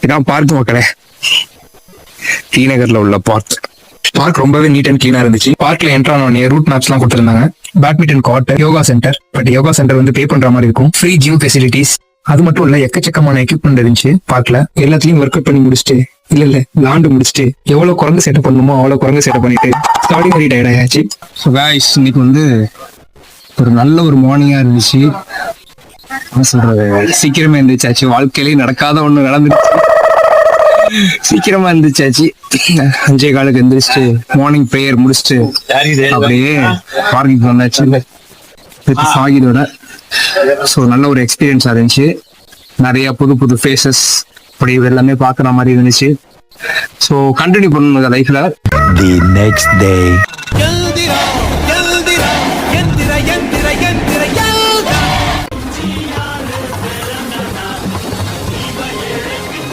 இதான் பார்க் மக்களே, டி நகர்ல உள்ள பார்க். பார்க் ரொம்பவே நீட் அண்ட் கிளீனா இருந்துச்சு. பார்க்ல என்ட்ரு ஆனோடனே ரூட் மேப்ஸ் எல்லாம் கொடுத்திருந்தாங்க. Badminton court, yoga centre. But yoga centre வந்து பே பண்ற மாதிரி இருக்கும். Free gym facilities. அது மட்டும் இல்ல, எக்கச்சக்கமான எக்யூப்மெண்ட் இருந்துச்சு பார்க்ல. எல்லாத்தையும் ஒர்க் அவுட் பண்ணி முடிச்சுட்டு விளாண்டு முடிச்சுட்டு எவ்வளவு குரங்கு செட்டப் பண்ணுமோ அவ்வளவு குரங்கு செட்டப் பண்ணிட்டு எக்ஸ்ட்ராடினரி டயர்ட் ஆயாச்சு. ஸோ காய்ஸ், இன்னைக்கு வந்து ஒரு நல்ல ஒரு மார்னிங்கா இருந்துச்சு. என்ன சொல்றது, சீக்கிரமா இருந்துச்சாச்சு. வாழ்க்கையிலேயே நடக்காத ஒண்ணு நடந்துருச்சு. சீக்கிரமா இருந்துச்சாச்சு. 5:15 எந்திரிச்சிட்டு மார்னிங் ப்ரேயர் முடிச்சுட்டு அப்படியே பார்க்கிங் வந்தாச்சு வித் சாகிதோட. ஸோ நல்ல ஒரு எக்ஸ்பீரியன்ஸா இருந்துச்சு. நிறைய புது புது ஃபேஸஸ் அப்படி எல்லாமே பார்க்குற மாதிரி இருந்துச்சு. ஸோ கண்டினியூ பண்ணுங்க லைஃப்ல. The next day.